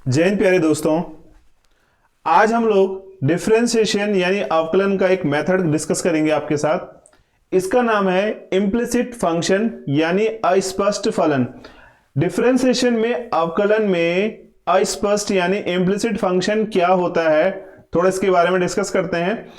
जय हिंद प्यारे दोस्तों। आज हम लोग डिफरेंशिएशन यानी अवकलन का एक मेथड डिस्कस करेंगे आपके साथ। इसका नाम है इम्प्लिसिट फंक्शन यानी अस्पष्ट फलन। डिफरेंशिएशन में अवकलन में अस्पष्ट यानी इम्प्लिसिट फंक्शन क्या होता है, थोड़ा इसके बारे में डिस्कस करते हैं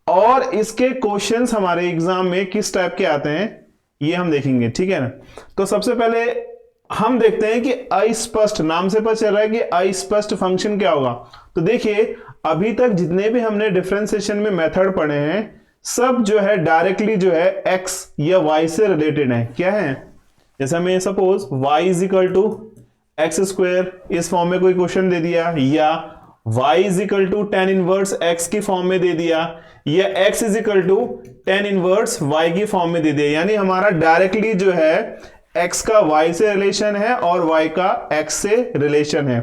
और इसके क्वेश्चंस हमारे एग्जाम में किस टाइप के आते हैं ये हम देखेंगे, ठीक है ना। तो सबसे पहले हम देखते हैं कि अस्पष्ट, नाम से पता चल रहा है कि अस्पष्ट फंक्शन क्या होगा। तो देखिए अभी तक जितने भी हमने डिफरेंशिएशन में मेथड पढ़े हैं सब जो है डायरेक्टली जो है एक्स या वाई से रिलेटेड है। क्या है, जैसे हमें suppose y is equal to x square इस फॉर्म में कोई क्वेश्चन दे दिया, या y is equal to tan inverse x की फॉर्म में दे दिया, या x is equal to tan inverse y की फॉर्म में दे दिया, यानी हमारा डायरेक्टली जो है x का y से रिलेशन है और y का x से रिलेशन है।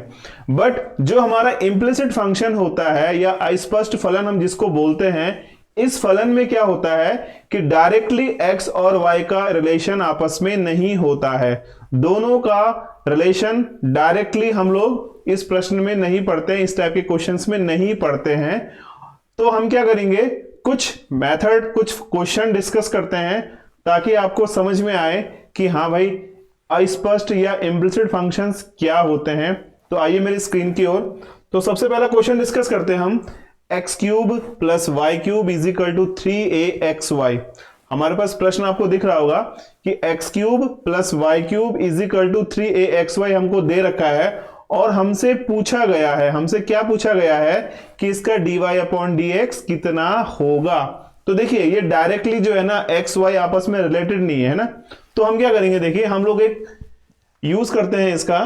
बट जो हमारा इंप्लिसिट फंक्शन होता है या अस्पष्ट फलन हम जिसको बोलते हैं, इस फलन में क्या होता है कि डायरेक्टली x और y का रिलेशन आपस में नहीं होता है। दोनों का रिलेशन डायरेक्टली हम लोग इस प्रश्न में नहीं पढ़ते हैं, इस टाइप के क्वेश्चंस में नहीं पढ़ते हैं। तो हम क्या करेंगे, कुछ मेथड कुछ क्वेश्चन डिस्कस करते हैं ताकि आपको समझ में आए कि हाँ भाई अस्पष्ट या इम्प्लिसिट फंक्शंस क्या होते हैं। तो आइए मेरी स्क्रीन की ओर। तो सबसे पहला क्वेश्चन डिस्कस करते हैं हम, x cube plus y cube is equal to 3axy। हमारे पास प्रश्न आपको दिख रहा होगा कि x cube plus y cube is equal to 3axy हमको दे रखा है और हमसे पूछा गया है, हमसे क्या पूछा गया है कि इसका dy अपॉन dx कितना होगा। तो देखिए ये डायरेक्टली जो है ना एक्स वाई आपस में रिलेटेड नहीं है ना। तो हम क्या करेंगे, देखिए हम लोग एक यूज करते हैं इसका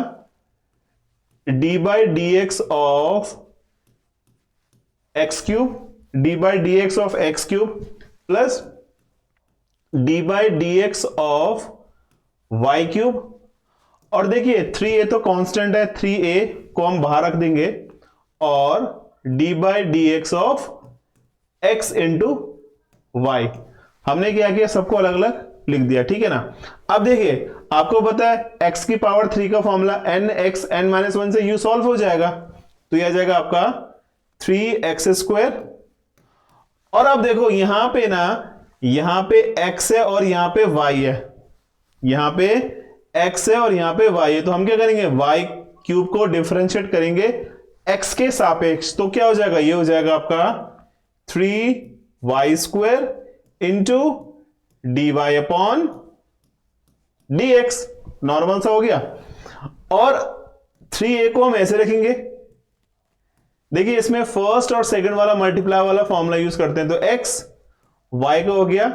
d by D x of x cube, d by D x of x cube plus d by D x of y cube. और देखिए 3a तो कांस्टेंट है, 3a को हम बाहर रख देंगे और d by D x of x into y. हमने क्या किया, सबको अलग अलग लिख दिया, ठीक है ना। अब देखिए आपको पता है x की पावर 3 का फॉर्मूला nx n-1 से u सॉल्व हो जाएगा, तो यह आ जाएगा आपका 3x स्क्वायर। और अब देखो यहां पे ना, यहां पे x है और यहां पे y है, यहां पे x है और यहां पे y है। तो हम क्या करेंगे, y क्यूब को डिफरेंशिएट करेंगे x के सापेक्ष, तो क्या हो जाएगा, ये हो जाएगा आपका 3y square into dy upon dx, normal सा हो गया। और 3a को हम ऐसे रखेंगे, देखिए इसमें फर्स्ट और सेकंड वाला मल्टीप्लाई वाला फॉर्मूला यूज करते हैं। तो x y का हो गया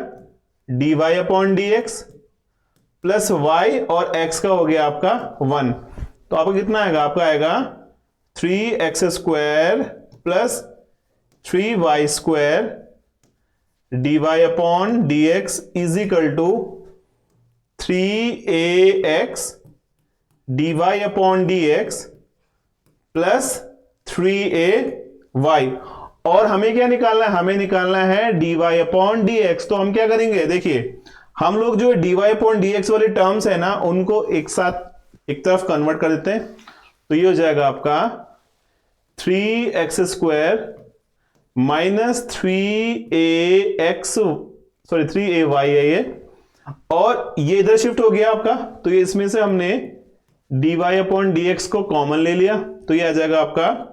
dy upon dx plus y और x का हो गया आपका 1। तो आपका कितना आएगा, आपका आएगा 3x square plus 3y square dy upon dx is equal to 3ax dy upon dx plus 3ay। और हमें क्या निकालना है, हमें निकालना है dy अपॉन dx। तो हम क्या करेंगे, देखिए हम लोग जो dy अपॉन dx वाली टर्म्स है ना उनको एक साथ एक तरफ कन्वर्ट कर देते हैं। तो ये हो जाएगा आपका 3x square minus 3ax, sorry 3ay है ये, और ये इधर शिफ्ट हो गया आपका। तो ये इसमें से हमने dy अपॉन dx को कॉमन ले लिया, तो ये आ जाएगा आपका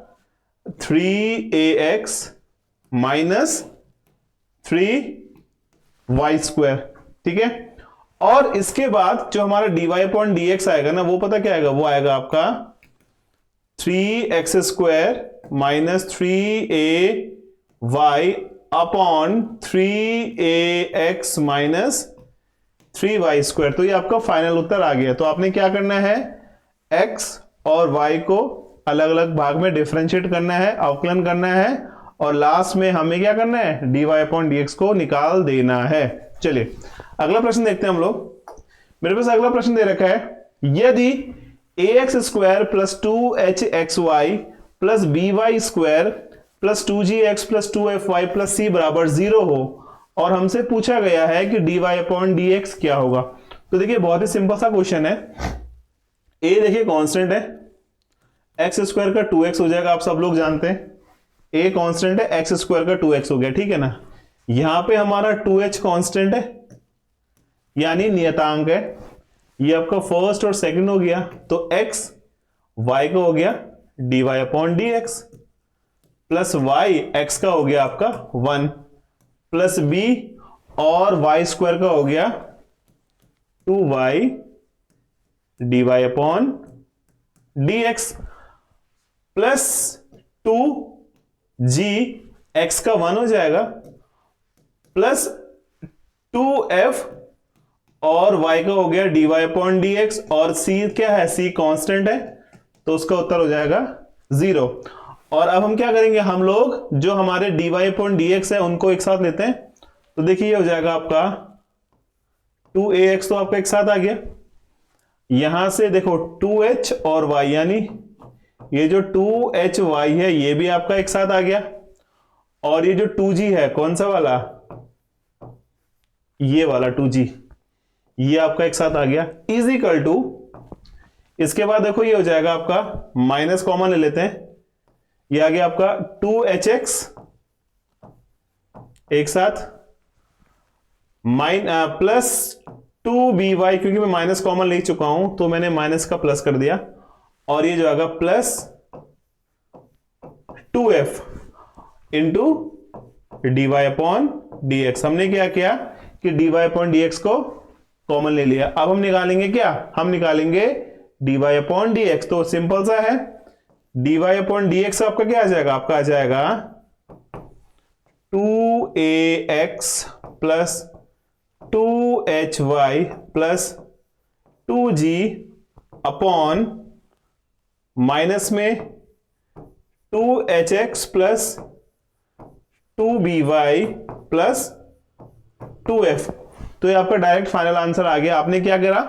3ax माइनस 3y स्क्वायर, ठीक है। और इसके बाद जो हमारा dy अपॉन dx आएगा ना, वो पता क्या आएगा, वो आएगा आपका 3x square minus 3ay upon 3ax minus 3y square. तो ये आपका फाइनल उत्तर आ गया। तो आपने क्या करना है, x और y को अलग अलग भाग में डिफरेंशिएट करना है, अवकलन करना है, और लास्ट में हमें क्या करना है, dy अपॉन dx को निकाल देना है। चलिए अगला प्रश्न देखते हैं हम लोग। मेरे पास अगला प्रश्न दे रखा है, यदि ax square plus 2hxy plus by square plus 2gx plus 2fy plus c बराबर 0 हो और हमसे पूछा गया है कि dy अपॉन dx क्या होगा। तो देखिए बहुत ही सिंपल सा क्वेश्चन है। a देखिए कांस्टेंट है, एक्स स्क्वायर का 2x हो जाएगा, आप सब लोग जानते हैं a कांस्टेंट है, एक्स स्क्वायर का 2x हो गया, ठीक है ना। यहां पे हमारा 2h कांस्टेंट है यानी नियतांक है, ये आपका फर्स्ट और सेकंड हो गया, तो x y का हो गया dy upon D x plus y x का हो गया आपका 1 प्लस b और y स्क्वायर का हो गया 2y dy upon D x plus 2g x का 1 हो जाएगा प्लस 2f और y का हो गया dy अपॉन डी एक्स और c क्या है, c कांस्टेंट है तो उसका उत्तर हो जाएगा 0। और अब हम क्या करेंगे, हम लोग जो हमारे dy अपॉन डी एक्स है उनको एक साथ लेते हैं, तो देखिए ये हो जाएगा आपका 2ax तो आपका एक साथ आ गया, यहां से देखो 2h और y यानी ये जो 2hy है ये भी आपका एक साथ आ गया, और ये जो 2g है कौन सा वाला, ये वाला 2g, ये आपका एक साथ आ गया इज इक्वल टू, इसके बाद देखो ये हो जाएगा आपका माइनस कॉमन ले लेते हैं, ये आ गया आपका 2hx एक साथ प्लस 2by, क्योंकि मैं माइनस कॉमन ले चुका हूं तो मैंने माइनस का प्लस कर दिया, और ये जो आएगा plus 2f into dy upon D x. हमने क्या किया कि dy अपॉन डी एक्स को कॉमन ले लिया, अब हम निकालेंगे क्या, हम निकालेंगे dy अपॉन डी एक्स, तो सिंपल सा है dy अपॉन डी एक्स आपका क्या आ जाएगा, आपका आ जाएगा 2ax plus 2hy plus 2g upon minus में 2hx plus 2by plus 2f। तो ये आपका डायरेक्ट फाइनल आंसर आ गया। आपने क्या करा,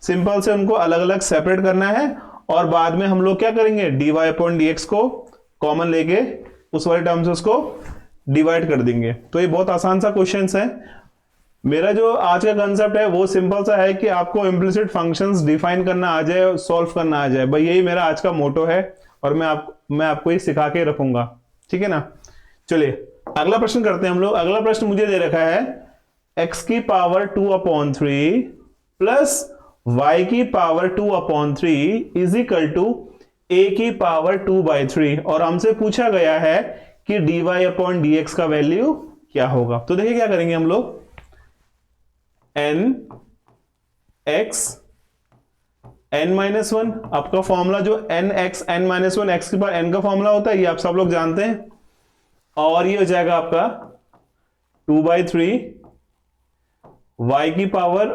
सिंपल से उनको अलग अलग सेपरेट करना है और बाद में हम लोग क्या करेंगे dy अपॉन डी एक्स को कॉमन लेके उस वाले टर्म से उसको डिवाइड कर देंगे। तो ये बहुत आसान सा क्वेश्चन है। मेरा जो आज का कंसेप्ट है वो सिंपल सा है कि आपको इम्प्लिसिट फंक्शंस डिफाइन करना आ जाए, सॉल्व करना आ जाए, भाई यही मेरा आज का मोटो है और मैं आपको ये सिखा के रखूंगा, ठीक है ना। चलिए अगला प्रश्न करते हैं हम लोग। अगला प्रश्न मुझे दे रखा है x की पावर 2/3 प्लस y की power 2/3 is equal to a की पावर 2/3, और हमसे पूछा गया है कि dy अपॉन डी एक्स का वैल्यू क्या होगा। तो देखिए क्या करेंगे हम लोग, n x n-1 आपका फॉर्मूला जो nx n-1 x की पावर n का फॉर्मूला होता है, ये आप सब लोग जानते हैं, और ये हो जाएगा आपका 2/3 y की पावर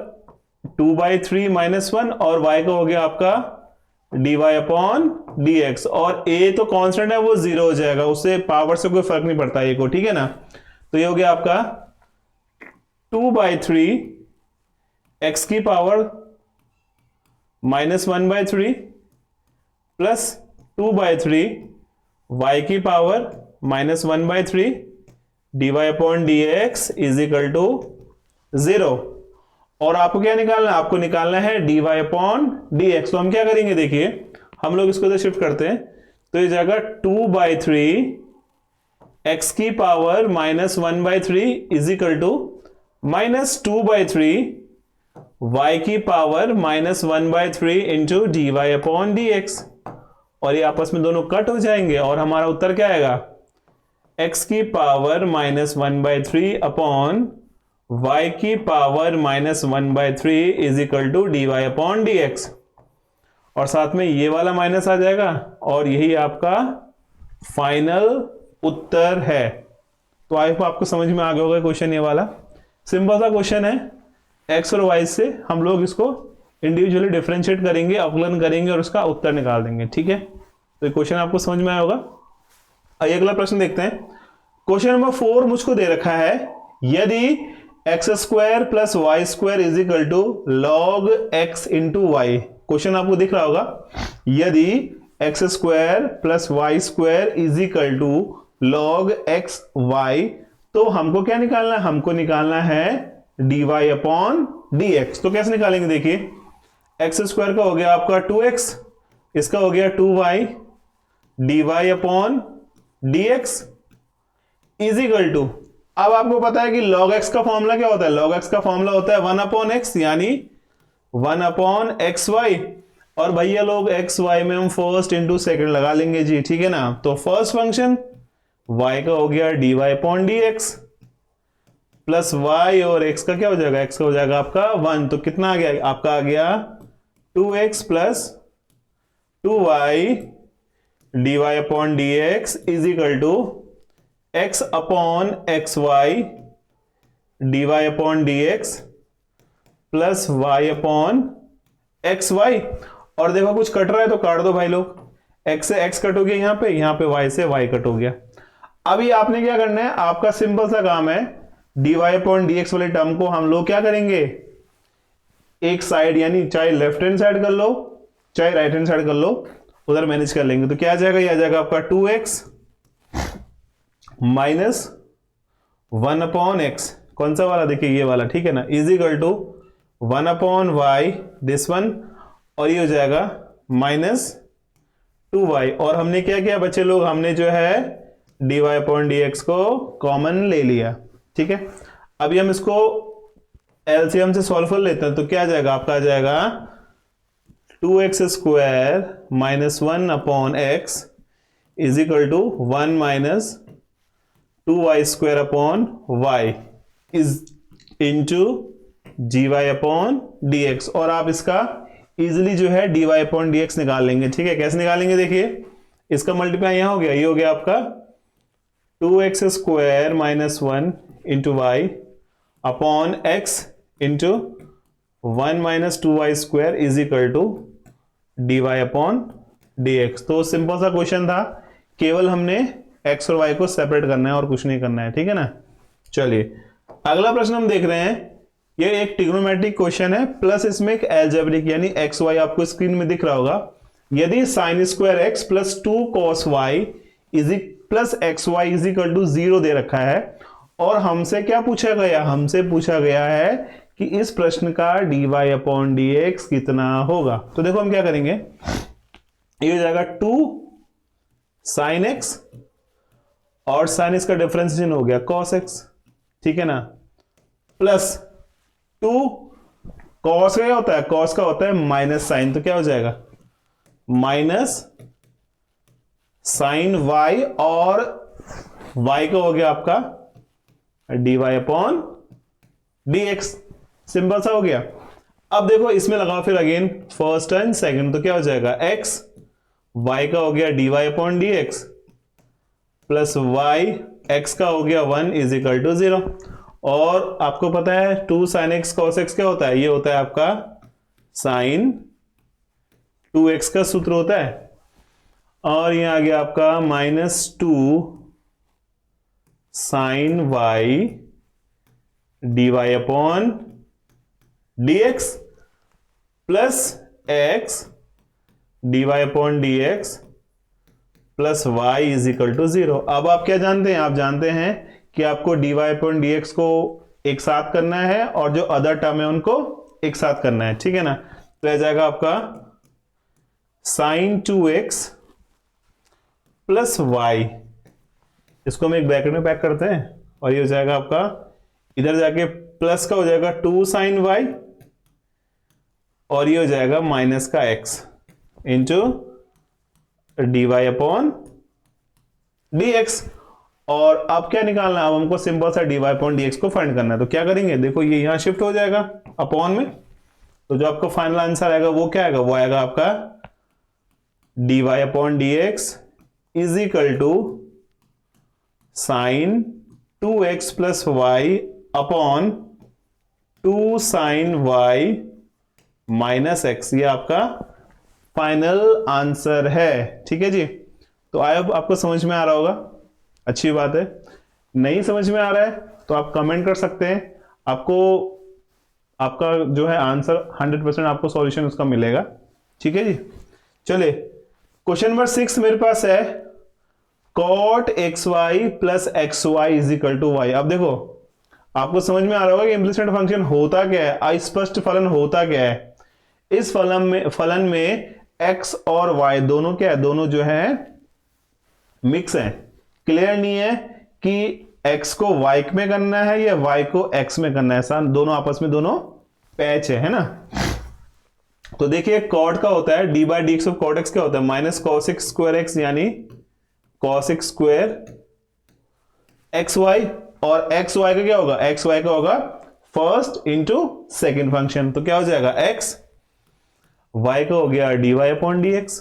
2/3 -1 और y का हो गया आपका dy अपॉन डी एक्स, और a तो कांस्टेंट है वो 0 हो जाएगा, उससे पावर से कोई फर्क नहीं पड़ता ये को, ठीक है ना। तो ये हो गया आपका 2/3 x की पावर -1/3 प्लस 2/3 y की power -1/3 dy upon D x is equal to 0। और आपको क्या निकालना है, आपको निकालना है dy अपॉन डी एक्स। तो हम क्या करेंगे, देखिए हम लोग इसको तो शिफ्ट करते हैं, तो ये जाएगा 2/3 x की power -1/3 is equal to -2/3 y की power -1/3 into d Y upon D x, और ये आपस में दोनों कट हो जाएंगे और हमारा उत्तर क्या आएगा, x की पावर -1/3 अपॉन y की power -1/3 is equal to d Y upon D x, और साथ में ये वाला माइनस आ जाएगा, और यही आपका फाइनल उत्तर है। तो आई होप आपको समझ में आ गया होगा क्वेश्चन ये वाला। सिंपल सा क्वेश्चन है, एक्स और वाई से हम लोग इसको इंडिविजुअली डिफरेंशिएट करेंगे, अवकलन करेंगे और उसका उत्तर निकाल देंगे, ठीक है। तो क्वेश्चन आपको समझ में आया होगा। आइए अगला प्रश्न देखते हैं। क्वेश्चन नंबर 4 मुझको दे रखा है, यदि x square plus y square is equal to log x into y. Question आपको दिख रहा होगा, यदि x square plus y square is equal to log x y, तो हमको क्या निकालना है, हमको निकालना है d Y upon D x. तो कैसे निकालेंगे, देखिए एक्स स्क्वायर का हो गया आपका 2x, इसका हो गया 2y, dy upon dx is equal to, अब आपको पता है कि log x का फॉर्मूला क्या होता है, log x का फॉर्मूला होता है 1 अपॉन x, यानी 1 अपॉन एक्स वाई, और भैया लोग एक्स वाई में हम फर्स्ट इंटू सेकेंड लगा लेंगे जी, ठीक है ना। तो फर्स्ट फंक्शन y का हो गया dy upon dx plus y, और x का क्या हो जाएगा, x का हो जाएगा आपका 1, तो कितना आ गया आपका, आ गया 2x plus 2y dy upon dx is equal to x upon x y dy upon dx plus y upon x Y. और देखो कुछ कट रहा है तो काट दो भाई लोग, x से x कट हो गया यहाँ पे y से y कट हो गया। अभी आपने क्या करना है, आपका सिंपल सा काम है, dy अपॉन dx वाले टर्म को हम लोग क्या करेंगे, एक साइड यानी चाहे लेफ्ट हैंड साइड कर लो चाहे राइट हैंड साइड कर लो, उधर मैनेज कर लेंगे। तो क्या आ जाएगा, ये आ जाएगा आपका 2x माइनस 1 अपॉन एक्स, कौन सा वाला, देखिए ये वाला, ठीक है ना, is equal to 1 upon y this one, और ये हो जाएगा माइनस 2y। और हमने क्या किया बच्चे लोग, हमने जो है dy अपॉन dx को कॉमन ले लिया, ठीक है। अभी हम इसको एलसीएम से सॉल्व कर लेते हैं, तो क्या आ जाएगा आपका, आ जाएगा 2x square minus 1 upon x is equal to 1 minus 2y square upon y is into gy upon dx। और आप इसका इजिली जो है dy अपॉन dx निकाल लेंगे, ठीक है। कैसे निकालेंगे, देखिए इसका मल्टीप्लाई यहां हो गया, ये हो गया आपका 2x square minus 1 into y upon x into 1 minus 2y square is equal to dy upon dx। तो सिंपल सा क्वेश्चन था, केवल हमने x और y को सेपरेट करना है और कुछ नहीं करना है, ठीक है ना। चलिए अगला प्रश्न हम देख रहे हैं, ये एक ट्रिग्नोमेट्रिक क्वेश्चन है प्लस इसमें एक अलजेब्रिक, यानी एक्स वाई आपको स्क्रीन में दिख रहा होगा। यदि sine square x plus 2 cos y is plus x y is equal to 0 दे रखा है, और हमसे क्या पूछा गया, हमसे पूछा गया है कि इस प्रश्न का dy अपॉन dx कितना होगा। तो देखो हम क्या करेंगे, ये हो जाएगा 2 साइन एक्स, और साइन इसका डिफरेंशिएशन हो गया कॉस एक्स, ठीक है ना, प्लस 2 कॉस का क्या होता है, कॉस का होता है माइनस साइन, तो क्या हो जाएगा माइनस साइन y, और y का हो गया आपका dy अपॉन dx, सिंपल सा हो गया। अब देखो इसमें लगाओ फिर अगेन फर्स्ट एंड सेकंड, तो क्या हो जाएगा x, y का हो गया dy upon dx plus y, x का हो गया 1 इज इक्वल टू 0। और आपको पता है 2 साइन एक्स कॉस एक्स क्या होता है, ये होता है आपका साइन 2x का सूत्र होता है, और ये आ गया आपका minus 2 sine y dy upon dx plus x dy upon dx plus y is equal to 0। अब आप क्या जानते हैं, आप जानते हैं कि आपको dy अपॉन dx को एक साथ करना है और जो अदर टर्म है उनको एक साथ करना है, ठीक है ना। तो आ जाएगा आपका साइन 2x प्लस y, इसको हम एक ब्रैकेट में पैक करते हैं, और ये हो जाएगा आपका इधर जाके प्लस का हो जाएगा 2 साइन y, और ये हो जाएगा माइनस का x into dy upon dx। और अब क्या निकालना है, अब हमको सिंपल सा dy अपॉन dx को फाइंड करना है। तो क्या करेंगे, देखो ये यहां शिफ्ट हो जाएगा अपॉन में, तो जो आपका फाइनल आंसर आएगा वो क्या आएगा, वो आएगा आपका dy upon dx is equal to sine 2x plus y upon 2 sine y minus x, ये आपका फाइनल आंसर है, ठीक है जी। तो आई होप आपको समझ में आ रहा होगा, अच्छी बात है। नहीं समझ में आ रहा है तो आप कमेंट कर सकते हैं, आपको आपका जो है आंसर 100% आपको सॉल्यूशन उसका मिलेगा, ठीक है जी। चलिए क्वेश्चन नंबर 6 मेरे पास है, cot xy plus xy is equal to y। अब देखो आपको समझ में आ रहा होगा कि इम्प्लिसिट फंक्शन होता क्या है, अस्पष्ट फलन होता क्या है। इस फलन में x और y दोनों क्या है, दोनों जो है मिक्स है, क्लियर नहीं है कि x को y में करना है या y को x में करना है, ऐसा दोनों आपस में दोनों पैच है ना। तो देखिए कॉट का होता है D by D x of cot X क्या होता है, minus cos x square X यानी cos x square x Y, और एक्स वाई का क्या होगा, एक्स वाई का होगा फर्स्ट इंटू सेकेंड फंक्शन, तो क्या हो जाएगा एक्स वाई का हो गया d Y upon D x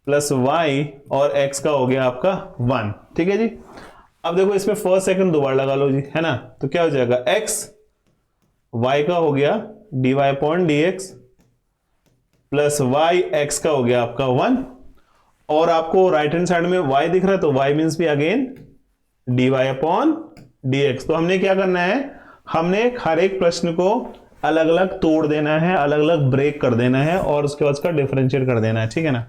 plus y और एक्स का हो गया आपका 1, ठीक है जी। अब देखो इसमें फर्स्ट सेकंड दोबारा लगा लो जी, है ना, तो क्या हो जाएगा एक्स वाई का हो गया d Y upon D x plus y x का हो गया आपका 1, और आपको राइट हैंड साइड में y दिख रहा है तो y मीन्स भी again d Y upon D x. तो हमने क्या करना है, हमने हर एक प्रश्न को अलग अलग तोड़ देना है, अलग अलग ब्रेक कर देना है और उसके बाद उसका डिफरेंशिएट कर देना है, ठीक है ना।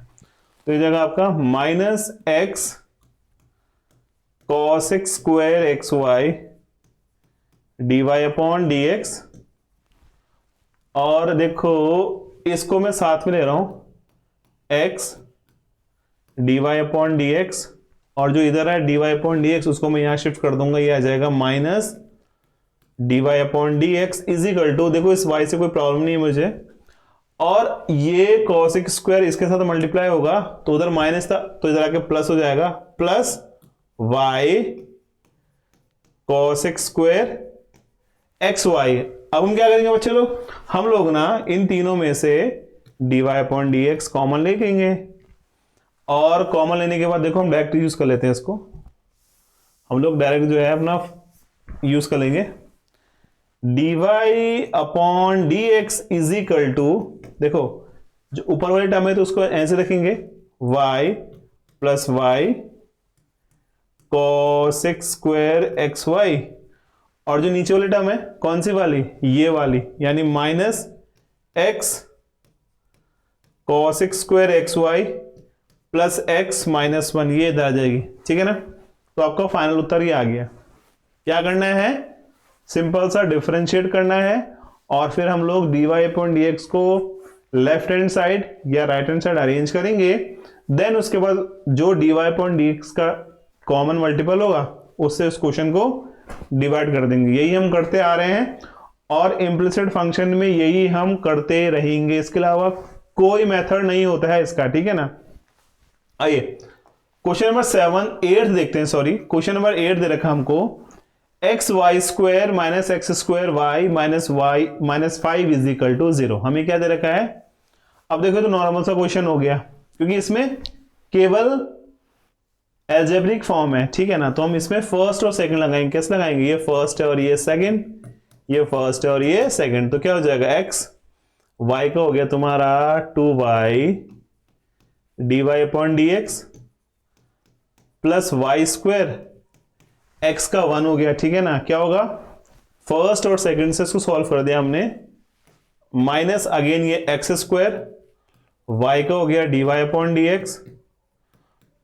तो ये जगह आपका minus x cos x square x y d Y upon D x, और देखो इसको मैं साथ में ले रहा हूं x d Y upon D x, और जो इधर है d Y upon D x उसको मैं यहां शिफ्ट कर दूंगा, ये आ जाएगा minus d Y upon D x is equal to, देखो इस वाई से कोई प्रॉब्लम नहीं है मुझे, और ये कॉस एक्स स्क्वायर इसके साथ मल्टीप्लाई होगा तो उधर माइनस था तो इधर आके प्लस हो जाएगा, plus y cos x square x y. अब हम क्या करेंगे बच्चे लोग, हम लोग ना इन तीनों में से d Y upon D x common ले लेंगे, और कॉमन लेने के बाद देखो हम डायरेक्ट यूज कर लेते हैं इसको, हम लोग डायरेक्ट जो है अपना यूज कर लेंगे, d Y upon D x is equal to, देखो जो ऊपर वाली टर्म है तो उसको ऐसे रखेंगे y plus y cos x square x Y, और जो नीचे वाली टर्म है कौन सी वाली, ये वाली, यानी minus x cos x square x y plus x minus 1, ये इधर आ जाएगी, ठीक है ना। तो आपका फाइनल उत्तर ये आ गया। क्या करना है, सिंपल सा डिफरेंशिएट करना है, और फिर हम लोग d Y upon D x को लेफ्ट हैंड साइड या राइट हैंड साइड अरेंज करेंगे, देन उसके बाद जो d Y upon D x का कॉमन मल्टीपल होगा उससे उस क्वेश्चन को डिवाइड कर देंगे। यही हम करते आ रहे हैं और इम्प्लिसिट फंक्शन में यही हम करते रहेंगे, इसके अलावा कोई मेथड नहीं होता है इसका, ठीक है ना। आइए क्वेश्चन नंबर 8 देखते हैं, सॉरी क्वेश्चन नंबर 8 दे रखा हमको, x y square minus x square y minus 5 is equal to 0। हमें क्या दे रखा है, अब देखो तो नॉर्मल सा क्वेश्चन हो गया क्योंकि इसमें केवल एल्जेब्रिक फॉर्म है, ठीक है ना। तो हम इसमें फर्स्ट और सेकंड लगाएंगे, कैसे लगाएंगे, ये फर्स्ट है और ये सेकंड, ये फर्स्ट है और ये सेकंड, तो क्या हो जाएगा एक्स वाई का हो गया तुम्हारा 2y d Y upon D x plus y square x का 1 हो गया, ठीक है ना। क्या होगा, फर्स्ट और सेकंड से इसको सॉल्व कर दिया हमने, माइनस अगेन ये एक्स स्क्वायर वाई का हो गया d Y upon D x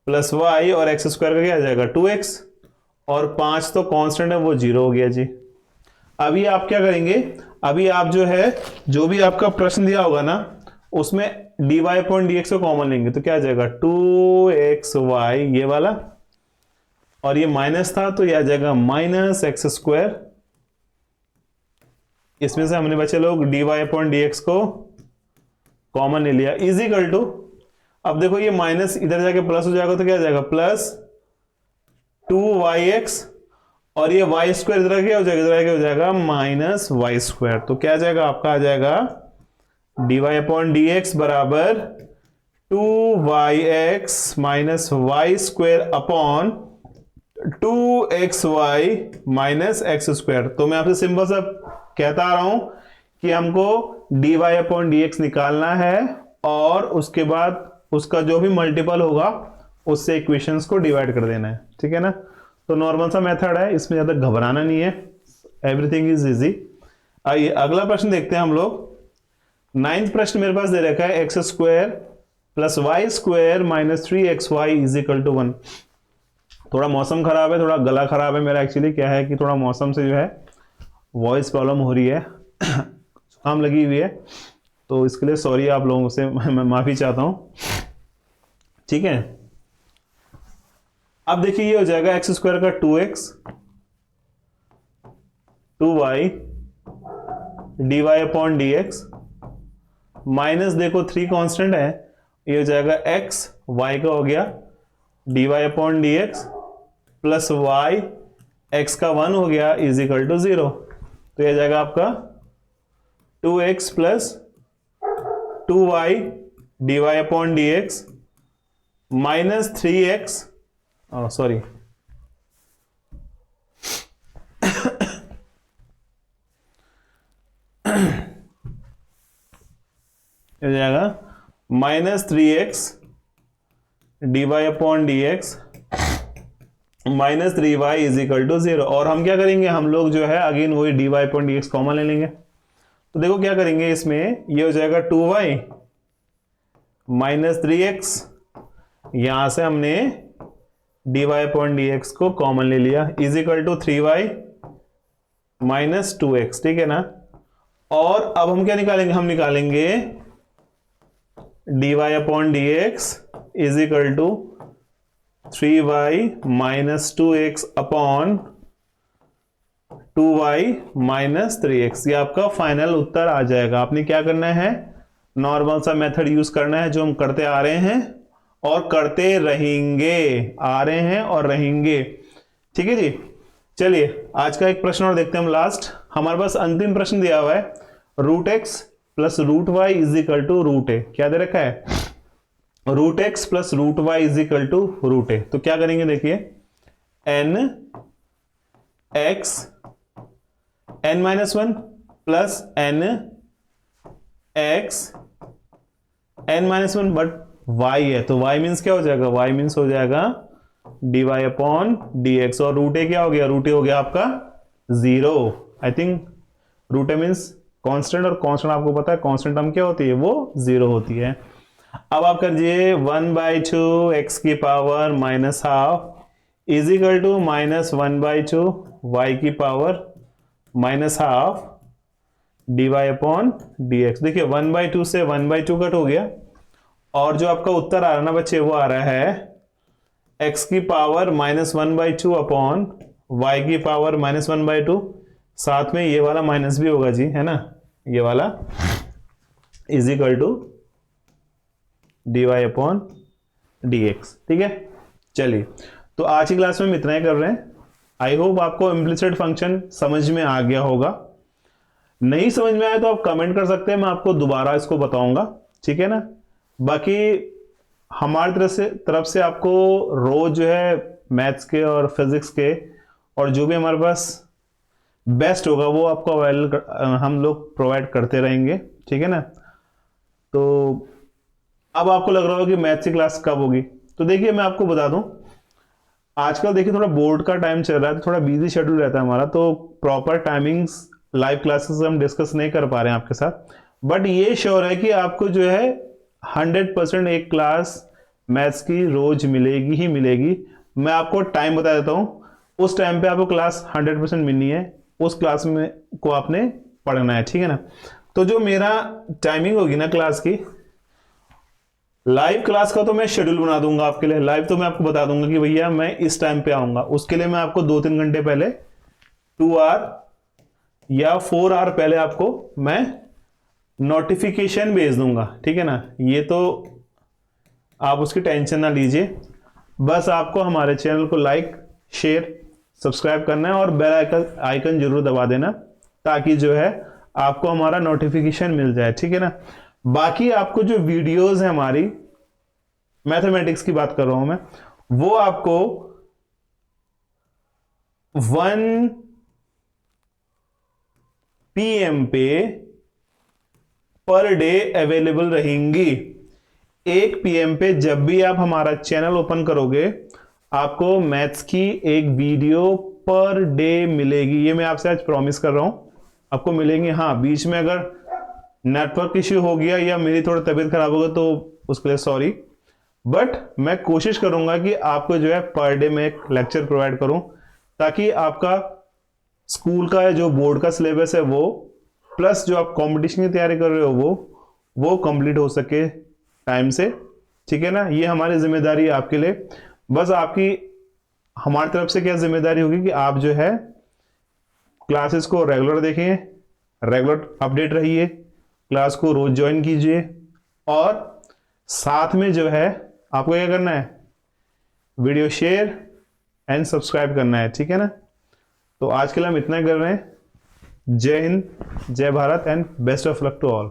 plus y और एक्स स्क्वायर का क्या आ जाएगा 2x, और 5 तो कांस्टेंट है वो 0 हो गया जी। अभी आप क्या करेंगे, अभी आप जो है जो भी आपका प्रश्न दिया होगा ना उसमें d Y upon D x को कॉमन लेंगे तो क्या आ जाएगा 2xy ये वाला, और ये माइनस था तो ये आ जाएगा माइनस एक्स स्क्वायर, इसमें से हमने बच्चे लोग d Y upon D x को कॉमन ले लिया इज इक्वल टू, अब देखो ये माइनस इधर जाके प्लस हो जाएगा तो क्या आ जाएगा प्लस 2yx, और ये वाई स्क्वायर इधर क्या हो जाएगा, इधर क्या हो जाएगा माइनस वाई स्क्वायर, तो क्या आ जाएगा आपका आ जाएगा d Y upon D x बराबर 2yx minus y square upon 2xy minus x square. तो मैं आपसे सिंपल सा कहता आ रहा हूं कि हमको d Y upon D x निकालना है और उसके बाद उसका जो भी मल्टीपल होगा उससे इक्वेशंस को डिवाइड कर देना है, ठीक है ना। तो नॉर्मल सा मेथड है, इसमें ज्यादा घबराना नहीं है, एवरीथिंग इज इजी। आइए अगला प्रश्न देखते हैं हम लोग। 9th प्रश्न मेरे पास दे रखा है x square plus y square minus 3xy is equal to 1। थोड़ा मौसम खराब है, थोड़ा गला खराब है मेरा, एक्चुअली क्या है कि थोड़ा मौसम से जो है वॉइस प्रॉब्लम हो रही है, जुकाम लगी हुई है, तो इसके लिए सॉरी आप लोगों से मैं माफी चाहता हूं, ठीक है। अब देखिए ये हो जाएगा एक्स स्क्वायर का 2x 2y dy upon D x minus देखो 3 कांस्टेंट है, ये हो जाएगा x y का हो गया dy upon D x plus y x का 1 हो गया इज इक्वल टू 0। तो ये जाएगा आपका 2x plus 2y dy upon D x minus 3x sorry हो जाएगा minus 3x d Y upon D x minus 3y is equal to 0। और हम क्या करेंगे, हम लोग जो है अगेन वही d Y upon D x common ले लेंगे। तो देखो क्या करेंगे इसमें, ये हो जाएगा 2y माइनस 3x, यहां से हमने d Y upon D x को कॉमन ले लिया is equal to 3y minus 2x, ठीक है ना। और अब हम क्या निकालेंगे, हम निकालेंगे d Y upon D x is equal to 3y minus 2x upon 2y minus 3x। ये आपका फाइनल उत्तर आ जाएगा। आपने क्या करना है, नॉर्मल सा मेथड यूज करना है जो हम करते आ रहे हैं और करते रहेंगे, आ रहे हैं और रहेंगे, ठीक है जी। चलिए आज का एक प्रश्न और देखते हैं हम लास्ट। हमारे पास अंतिम प्रश्न दिया हुआ है, root X plus root Y is equal to root ए। क्या दे रखा है, root X plus root Y is equal to root A. तो क्या करेंगे देखिए, N X N minus 1 plus N X N minus 1, but Y है तो वाई मीन्स क्या हो जाएगा, वाई मीन्स हो जाएगा d Y upon D x. और रूट ए क्या हो गया, रूट ए हो गया आपका 0। I think root a means constant, और कांस्टेंट आपको पता है कांस्टेंट टर्म क्या होती है, वो 0 होती है। अब आप करिए 1/2 एक्स की power minus half is equal to minus 1/2 Y की power minus half D Y upon D X. देखिए 1/2 से 1/2 कट हो गया, और जो आपका उत्तर आ रहा है ना बच्चे, वो आ रहा है एक्स की पावर माइनस 1/2 अपॉन वाई की पावर माइनस 1/2, साथ में ये वाला माइनस भी होगा जी, है ना, ये वाला is equal to d Y upon D x, ठीक है। चलिए तो आज की क्लास में हम इतना ही कर रहे हैं। आई होप आपको इम्प्लिसिट फंक्शन समझ में आ गया होगा। नहीं समझ में आया तो आप कमेंट कर सकते हैं, मैं आपको दोबारा इसको बताऊंगा, ठीक है ना। बाकी हमारी तरफ से आपको रोज जो है मैथ्स के और फिजिक्स के और जो भी हमारे पास बेस्ट होगा वो आपको हम लोग प्रोवाइड करते रहेंगे, ठीक है ना। तो अब आपको लग रहा होगा कि मैथ्स की क्लास कब होगी, तो देखिए मैं आपको बता दूं, आजकल देखिए थोड़ा बोर्ड का टाइम चल रहा है तो थोड़ा बिजी शेड्यूल रहता है हमारा, तो प्रॉपर टाइमिंग्स लाइव क्लासेस हम डिस्कस नहीं कर पा रहे हैं आपके साथ। बट ये श्योर है कि आपको जो है 100% एक क्लास मैथ्स की रोज मिलेगी ही मिलेगी। मैं आपको टाइम बता देता हूं, उस टाइम पे आपको क्लास 100% मिलनी है, उस क्लास में को आपने पढ़ना है, ठीक है ना। तो जो मेरा टाइमिंग होगी ना क्लास की, लाइव क्लास का तो मैं शेड्यूल बना दूंगा आपके लिए। लाइव तो मैं आपको बता दूंगा कि भैया मैं इस टाइम पे आऊंगा, उसके लिए मैं आपको 2-3 घंटे पहले 2 आवर या 4 आवर पहले आपको मैं नोटिफिकेशन भेज दूंगा, ठीक है ना। ये तो आप उसकी टेंशन ना लीजिए, बस आपको हमारे चैनल को लाइक शेयर सब्सक्राइब करना है और बेल आइकन जरूर दबा देना, ताकि जो है आपको हमारा नोटिफिकेशन मिल जाए, ठीक है ना। बाकी आपको जो वीडियोस है हमारी मैथमेटिक्स की बात कर रहा हूं मैं, वो आपको 1 PM पे पर डे अवेलेबल रहेंगी। 1 PM पे जब भी आप हमारा चैनल ओपन करोगे, आपको मैथ्स की एक वीडियो पर डे मिलेगी। ये मैं आपसे आज प्रॉमिस कर रहा हूं, आपको मिलेंगे। हाँ, बीच में अगर नेटवर्क इश्यू हो गया या मेरी थोड़ी तबीयत खराब होगा तो उसके लिए सॉरी, बट मैं कोशिश करूंगा कि आपको जो है पर डे में एक लेक्चर प्रोवाइड करूं, ताकि आपका स्कूल का जो बोर्ड का सिलेबस है वो, प्लस जो आप कंपटीशन की तैयारी कर रहे हो वो कंप्लीट हो सके टाइम से, ठीक है ना। ये हमारी जिम्मेदारी है आपके लिए। बस आपकी हमारी तरफ से क्या जिम्मेदारी होगी कि आप जो है क्लासेस को रेगुलर देखें, रेगुलर अपडेट रहिए, क्लास को रोज ज्वाइन कीजिए और साथ में जो है आपको क्या करना है, वीडियो शेयर एंड सब्सक्राइब करना है, ठीक है ना। तो आज के लिए हम इतना ही कर रहे हैं। जय हिंद, जय Bharat and best of luck to all.